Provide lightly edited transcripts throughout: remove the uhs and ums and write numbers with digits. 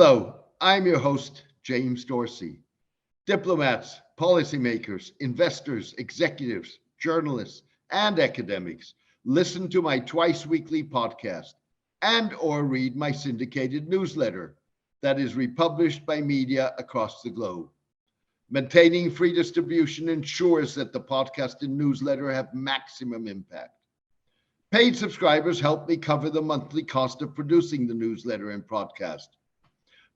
Hello, I'm your host, James Dorsey. Diplomats, policymakers, investors, executives, journalists, and academics listen to my twice weekly podcast and or read my syndicated newsletter that is republished by media across the globe. Maintaining free distribution ensures that the podcast and newsletter have maximum impact. Paid subscribers help me cover the monthly cost of producing the newsletter and podcast.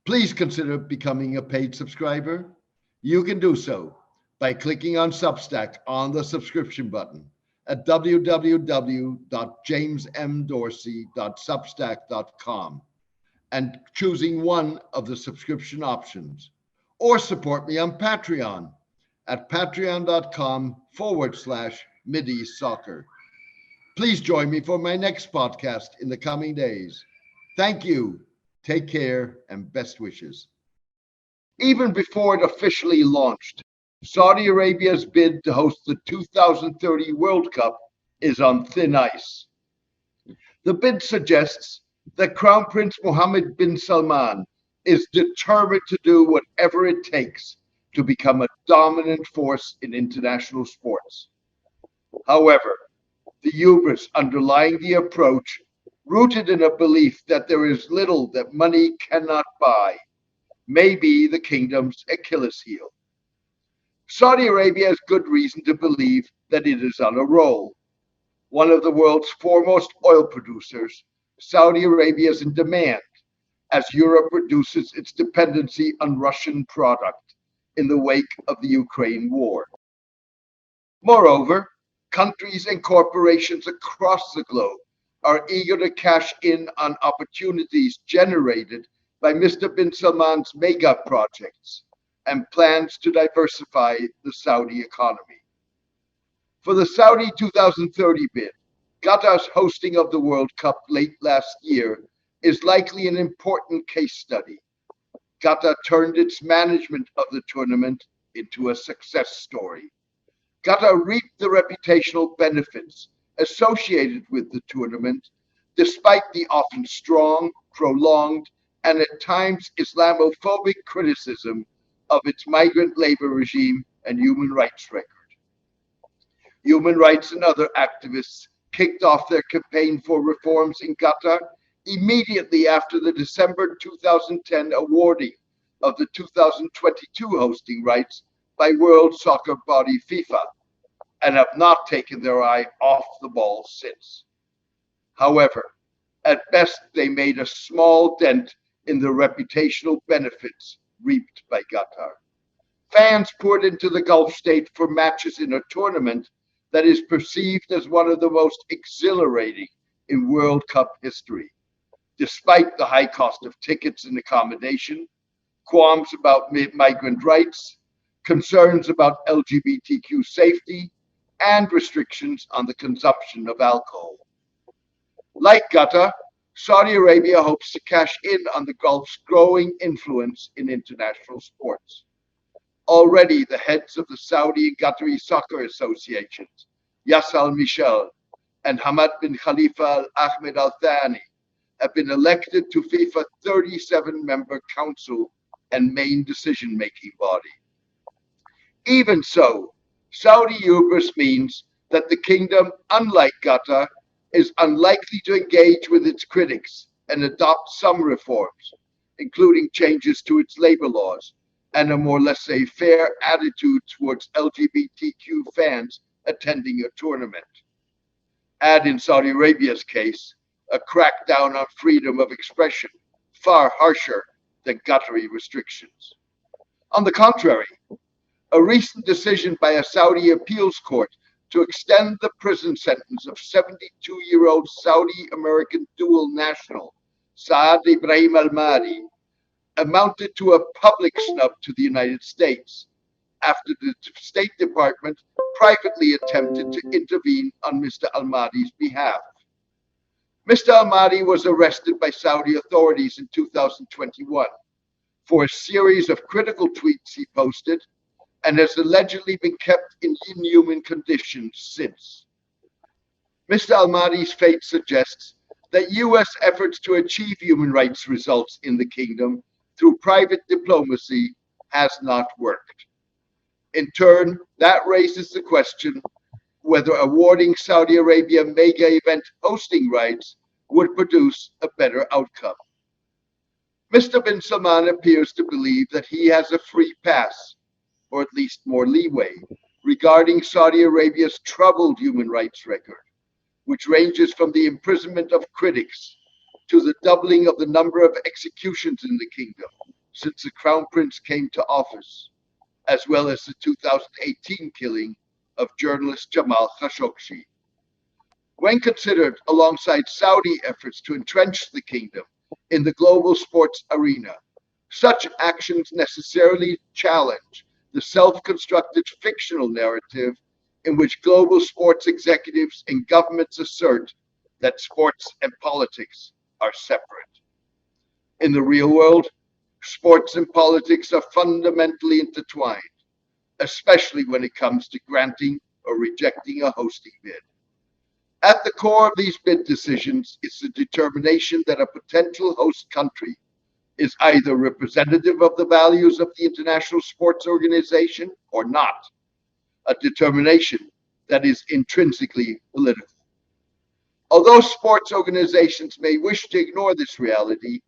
Please consider becoming a paid subscriber. You can do so by clicking on Substack on the subscription button at www.jamesmdorsey.substack.com and choosing one of the subscription options, or support me on Patreon at patreon.com/MideastSoccer. Please join me for my next podcast in the coming days. Thank you. Take care and best wishes. Even before it officially launched, Saudi Arabia's bid to host the 2030 World Cup is on thin ice. The bid suggests that Crown Prince Mohammed bin Salman is determined to do whatever it takes to become a dominant force in international sports. However, the hubris underlying the approach, rooted in a belief that there is little that money cannot buy, may be the kingdom's Achilles heel. Saudi Arabia has good reason to believe that it is on a roll. One of the world's foremost oil producers, Saudi Arabia is in demand as Europe reduces its dependency on Russian product in the wake of the Ukraine war. Moreover, countries and corporations across the globe are eager to cash in on opportunities generated by Mr. bin Salman's mega projects and plans to diversify the Saudi economy. For the Saudi 2030 bid, Qatar's hosting of the World Cup late last year is likely an important case study. Qatar turned its management of the tournament into a success story. Qatar reaped the reputational benefits associated with the tournament, despite the often strong, prolonged, and at times Islamophobic criticism of its migrant labor regime and human rights record. Human rights and other activists kicked off their campaign for reforms in Qatar immediately after the December 2010 awarding of the 2022 hosting rights by World Soccer body FIFA, and have not taken their eye off the ball since. However, at best, they made a small dent in the reputational benefits reaped by Qatar. Fans poured into the Gulf state for matches in a tournament that is perceived as one of the most exhilarating in World Cup history, despite the high cost of tickets and accommodation, qualms about migrant rights, concerns about LGBTQ safety, and restrictions on the consumption of alcohol. Like Qatar, Saudi Arabia hopes to cash in on the Gulf's growing influence in international sports. Already, the heads of the Saudi and Qatari soccer associations, Yas Al Michel and Hamad bin Khalifa Al Ahmed Al Thani, have been elected to FIFA 37-member council and main decision-making body. Even so, Saudi hubris means that the kingdom, unlike Qatar, is unlikely to engage with its critics and adopt some reforms, including changes to its labor laws and a more laissez-faire attitude towards LGBTQ fans attending a tournament. Add in Saudi Arabia's case, a crackdown on freedom of expression, far harsher than Qatari restrictions. On the contrary, a recent decision by a Saudi appeals court to extend the prison sentence of 72-year-old Saudi-American dual national Saad Ibrahim al-Mahdi amounted to a public snub to the United States after the State Department privately attempted to intervene on Mr. al-Mahdi's behalf. Mr. al-Mahdi was arrested by Saudi authorities in 2021 for a series of critical tweets he posted and has allegedly been kept in inhuman conditions since. Mr. al-Mahdi's fate suggests that U.S. efforts to achieve human rights results in the kingdom through private diplomacy has not worked. In turn, that raises the question whether awarding Saudi Arabia mega event hosting rights would produce a better outcome. Mr. bin Salman appears to believe that he has a free pass, or at least more leeway, regarding Saudi Arabia's troubled human rights record, which ranges from the imprisonment of critics to the doubling of the number of executions in the kingdom since the crown prince came to office, as well as the 2018 killing of journalist Jamal Khashoggi. When considered alongside Saudi efforts to entrench the kingdom in the global sports arena, such actions necessarily challenge the self-constructed fictional narrative in which global sports executives and governments assert that sports and politics are separate. In the real world, sports and politics are fundamentally intertwined, especially when it comes to granting or rejecting a hosting bid. At the core of these bid decisions is the determination that a potential host country is either representative of the values of the international sports organization or not, a determination that is intrinsically political. Although sports organizations may wish to ignore this reality,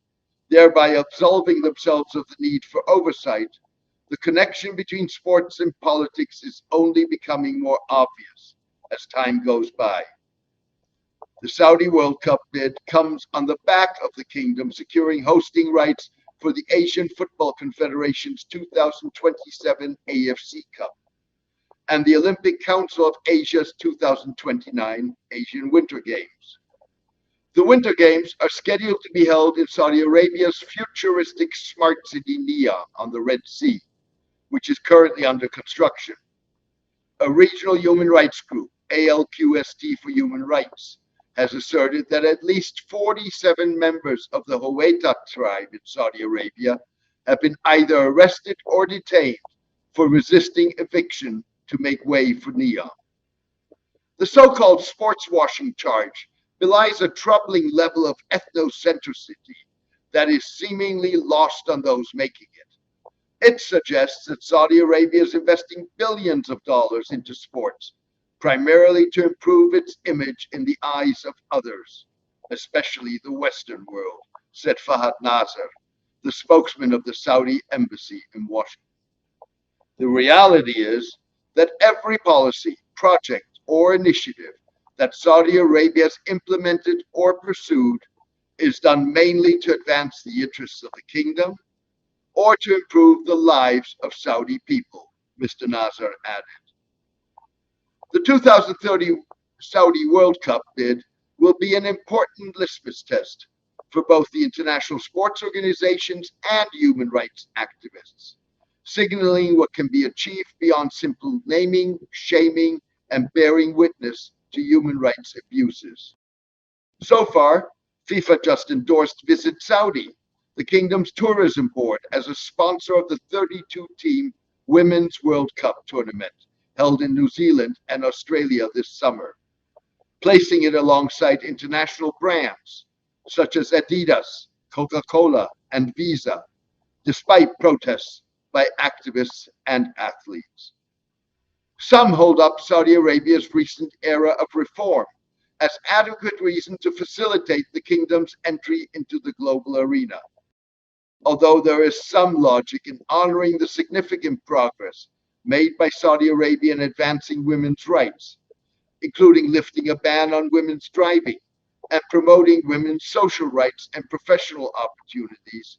thereby absolving themselves of the need for oversight, the connection between sports and politics is only becoming more obvious as time goes by. The Saudi World Cup bid comes on the back of the kingdom securing hosting rights for the Asian Football Confederation's 2027 AFC Cup and the Olympic Council of Asia's 2029 Asian Winter Games. The Winter Games are scheduled to be held in Saudi Arabia's futuristic smart city Nia on the Red Sea, which is currently under construction. A regional human rights group, ALQST for Human Rights, has asserted that at least 47 members of the Huwaita tribe in Saudi Arabia have been either arrested or detained for resisting eviction to make way for Nia. The so-called sports washing charge belies a troubling level of ethnocentricity that is seemingly lost on those making it. It suggests that Saudi Arabia is investing billions of dollars into sports, primarily to improve its image in the eyes of others, especially the Western world, said Fahad Nasser, the spokesman of the Saudi embassy in Washington. The reality is that every policy, project, or initiative that Saudi Arabia has implemented or pursued is done mainly to advance the interests of the kingdom or to improve the lives of Saudi people, Mr. Nasser added. The 2030 Saudi World Cup bid will be an important litmus test for both the international sports organizations and human rights activists, signaling what can be achieved beyond simple naming, shaming, and bearing witness to human rights abuses. So far, FIFA just endorsed Visit Saudi, the kingdom's tourism board, as a sponsor of the 32-team Women's World Cup tournament held in New Zealand and Australia this summer, placing it alongside international brands such as Adidas, Coca-Cola, and Visa, despite protests by activists and athletes. Some hold up Saudi Arabia's recent era of reform as adequate reason to facilitate the kingdom's entry into the global arena. Although there is some logic in honoring the significant progress made by Saudi Arabia in advancing women's rights, including lifting a ban on women's driving and promoting women's social rights and professional opportunities,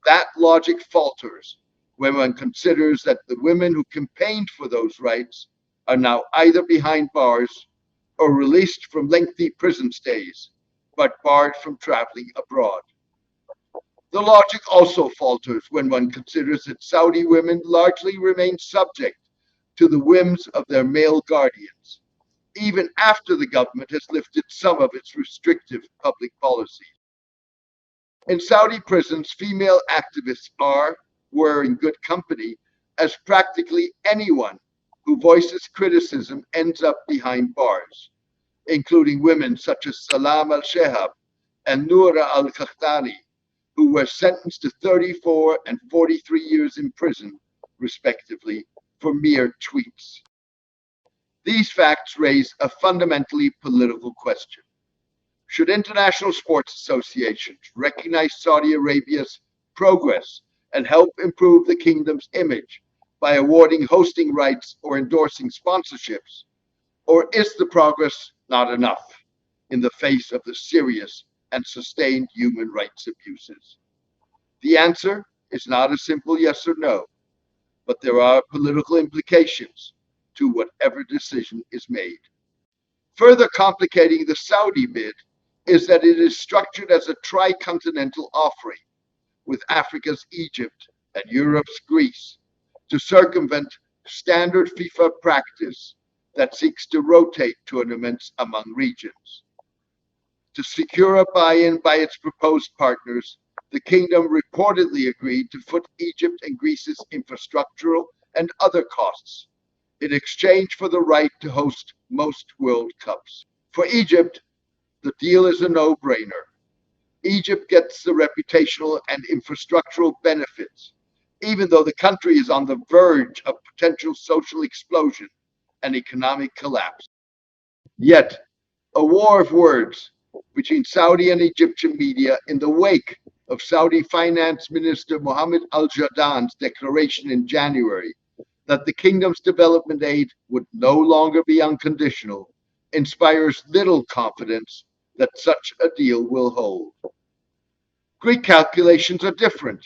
that logic falters when one considers that the women who campaigned for those rights are now either behind bars or released from lengthy prison stays, but barred from traveling abroad. The logic also falters when one considers that Saudi women largely remain subject to the whims of their male guardians, even after the government has lifted some of its restrictive public policies. In Saudi prisons, female activists were in good company, as practically anyone who voices criticism ends up behind bars, including women such as Salam al-Shehab and Noura al-Qahtani, who were sentenced to 34 and 43 years in prison, respectively, for mere tweets. These facts raise a fundamentally political question. Should international sports associations recognize Saudi Arabia's progress and help improve the kingdom's image by awarding hosting rights or endorsing sponsorships? Or is the progress not enough in the face of the serious and sustained human rights abuses? The answer is not a simple yes or no, but there are political implications to whatever decision is made. Further complicating the Saudi bid is that it is structured as a tricontinental offering, with Africa's Egypt and Europe's Greece, to circumvent standard FIFA practice that seeks to rotate tournaments among regions. To secure a buy-in by its proposed partners, the kingdom reportedly agreed to foot Egypt and Greece's infrastructural and other costs in exchange for the right to host most World Cups. For Egypt, the deal is a no-brainer. Egypt gets the reputational and infrastructural benefits, even though the country is on the verge of potential social explosion and economic collapse. Yet, a war of words between Saudi and Egyptian media in the wake of Saudi Finance Minister Mohammed al-Jadhan's declaration in January that the kingdom's development aid would no longer be unconditional inspires little confidence that such a deal will hold. Greek calculations are different,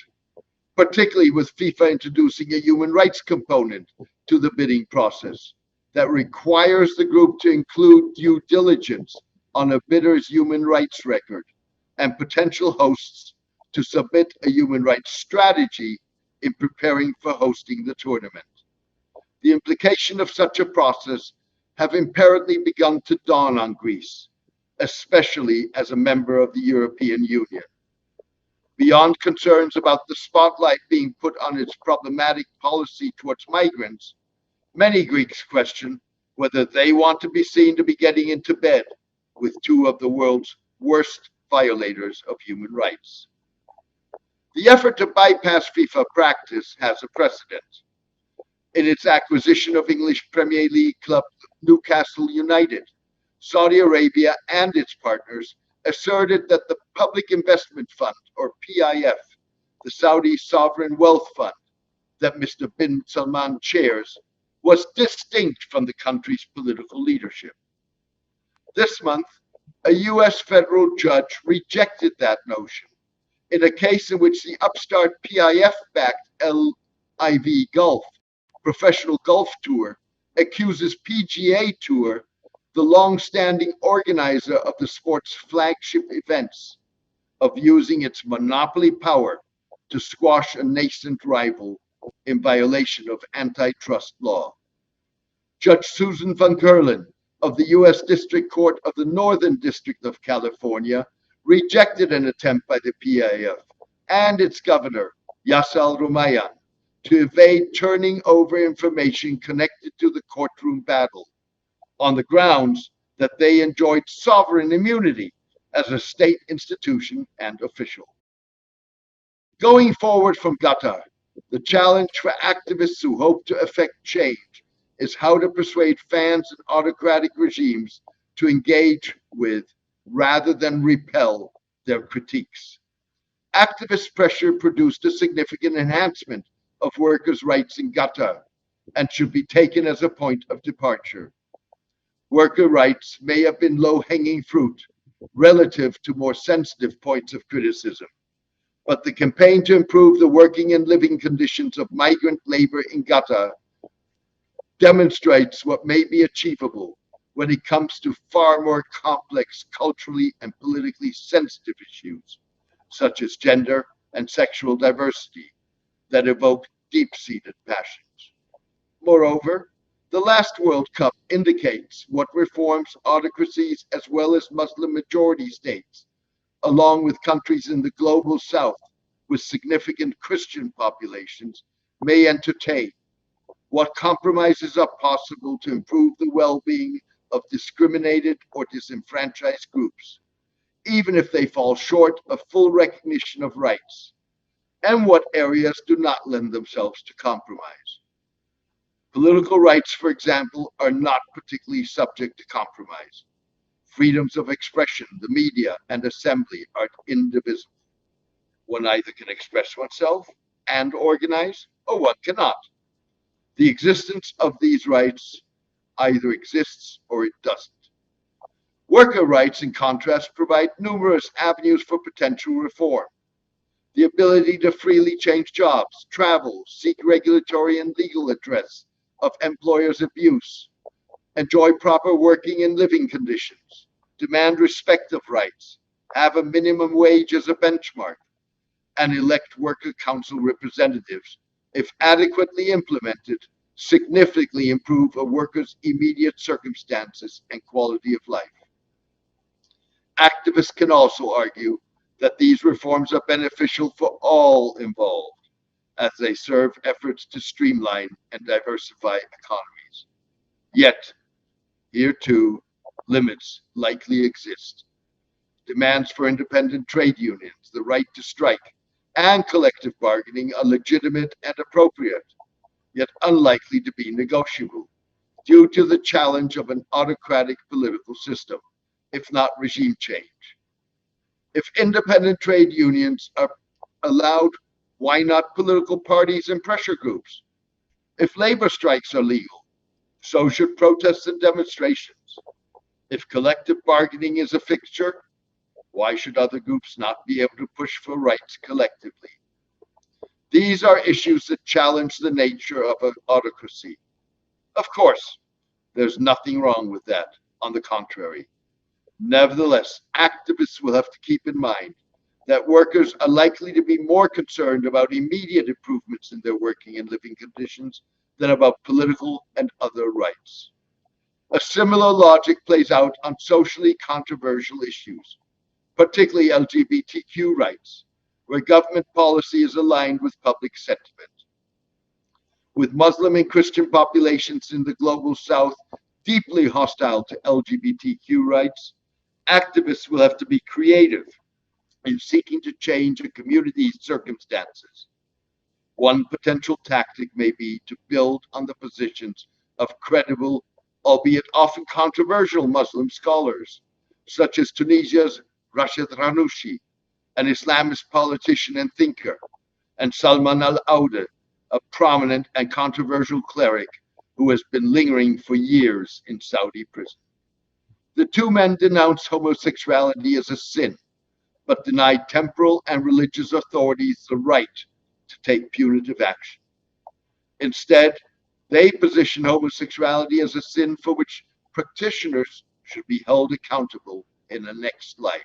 particularly with FIFA introducing a human rights component to the bidding process that requires the group to include due diligence on a bidder's human rights record and potential hosts to submit a human rights strategy in preparing for hosting the tournament. The implications of such a process have apparently begun to dawn on Greece, especially as a member of the European Union. Beyond concerns about the spotlight being put on its problematic policy towards migrants, many Greeks question whether they want to be seen to be getting into bed with two of the world's worst violators of human rights. The effort to bypass FIFA practice has a precedent. In its acquisition of English Premier League club Newcastle United, Saudi Arabia and its partners asserted that the Public Investment Fund, or PIF, the Saudi Sovereign Wealth Fund that Mr. bin Salman chairs, was distinct from the country's political leadership. This month, a US federal judge rejected that notion in a case in which the upstart PIF-backed LIV Golf professional golf tour accuses PGA Tour, the long-standing organizer of the sport's flagship events, of using its monopoly power to squash a nascent rival in violation of antitrust law. Judge Susan Van Kerlen of the U.S. District Court of the Northern District of California rejected an attempt by the PIF and its governor, Yasser Al-Rumayyan, to evade turning over information connected to the courtroom battle on the grounds that they enjoyed sovereign immunity as a state institution and official. Going forward from Qatar, the challenge for activists who hope to effect change is how to persuade fans and autocratic regimes to engage with, rather than repel, their critiques. Activist pressure produced a significant enhancement of workers' rights in Qatar and should be taken as a point of departure. Worker rights may have been low-hanging fruit relative to more sensitive points of criticism, but the campaign to improve the working and living conditions of migrant labor in Qatar demonstrates what may be achievable when it comes to far more complex culturally and politically sensitive issues, such as gender and sexual diversity, that evoke deep-seated passions. Moreover, the last World Cup indicates what reforms autocracies as well as Muslim majority states, along with countries in the global south with significant Christian populations, may entertain, what compromises are possible to improve the well-being of discriminated or disenfranchised groups, even if they fall short of full recognition of rights, and what areas do not lend themselves to compromise. Political rights, for example, are not particularly subject to compromise. Freedoms of expression, the media, and assembly are indivisible. One either can express oneself and organize, or one cannot. The existence of these rights either exists or it doesn't. Worker rights, in contrast, provide numerous avenues for potential reform. The ability to freely change jobs, travel, seek regulatory and legal redress of employers' abuse, enjoy proper working and living conditions, demand respect of rights, have a minimum wage as a benchmark, and elect worker council representatives, if adequately implemented, significantly improve a worker's immediate circumstances and quality of life. Activists can also argue that these reforms are beneficial for all involved as they serve efforts to streamline and diversify economies. Yet, here too, limits likely exist. Demands for independent trade unions, the right to strike, and collective bargaining are legitimate and appropriate, yet unlikely to be negotiable due to the challenge of an autocratic political system, if not regime change. If independent trade unions are allowed, why not political parties and pressure groups? If labor strikes are legal, so should protests and demonstrations. If collective bargaining is a fixture, why should other groups not be able to push for rights collectively? These are issues that challenge the nature of an autocracy. Of course, there's nothing wrong with that. On the contrary. Nevertheless, activists will have to keep in mind that workers are likely to be more concerned about immediate improvements in their working and living conditions than about political and other rights. A similar logic plays out on socially controversial issues, particularly LGBTQ rights, where government policy is aligned with public sentiment. With Muslim and Christian populations in the global South deeply hostile to LGBTQ rights, activists will have to be creative in seeking to change a community's circumstances. One potential tactic may be to build on the positions of credible, albeit often controversial Muslim scholars, such as Tunisia's Rashid Ranouchi, an Islamist politician and thinker, and Salman al-Auda, a prominent and controversial cleric who has been lingering for years in Saudi prison. The two men denounced homosexuality as a sin, but denied temporal and religious authorities the right to take punitive action. Instead, they position homosexuality as a sin for which practitioners should be held accountable in the next life.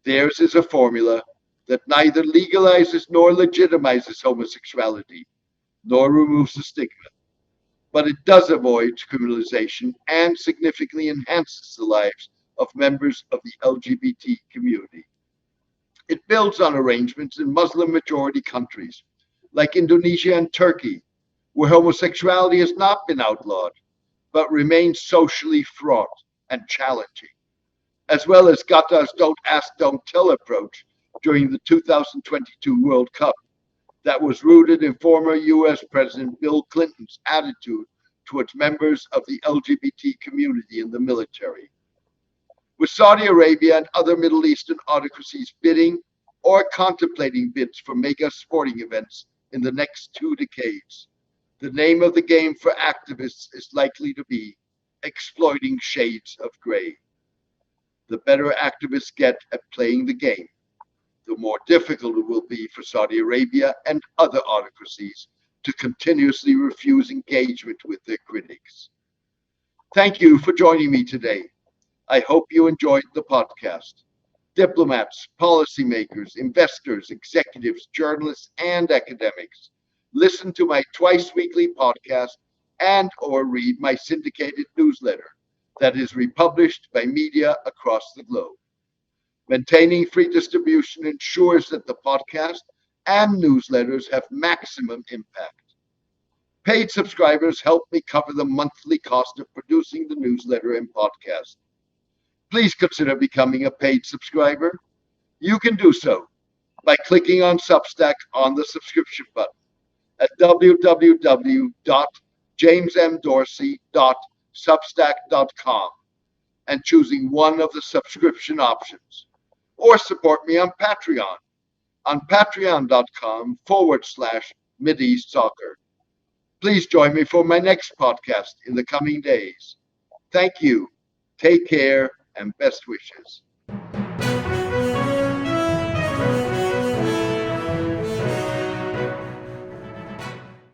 Theirs is a formula that neither legalizes nor legitimizes homosexuality, nor removes the stigma, but it does avoid criminalization and significantly enhances the lives of members of the LGBT community. It builds on arrangements in Muslim-majority countries like Indonesia and Turkey, where homosexuality has not been outlawed, but remains socially fraught and challenging, as well as Qatar's don't ask, don't tell approach during the 2022 World Cup that was rooted in former US President Bill Clinton's attitude towards members of the LGBT community in the military. With Saudi Arabia and other Middle Eastern autocracies bidding or contemplating bids for mega sporting events in the next 2 decades, the name of the game for activists is likely to be exploiting shades of gray. The better activists get at playing the game, the more difficult it will be for Saudi Arabia and other autocracies to continuously refuse engagement with their critics. Thank you for joining me today. I hope you enjoyed the podcast. Diplomats, policymakers, investors, executives, journalists, and academics, listen to my twice-weekly podcast and or read my syndicated newsletter that is republished by media across the globe. Maintaining free distribution ensures that the podcast and newsletters have maximum impact. Paid subscribers help me cover the monthly cost of producing the newsletter and podcast. please consider becoming a paid subscriber. You can do so by clicking on Substack on the subscription button at www.jamesmdorsey.substack.com and choosing one of the subscription options. Or support me on Patreon on patreon.com/Mideast Soccer. Please join me for my next podcast in the coming days. Thank you. Take care and best wishes.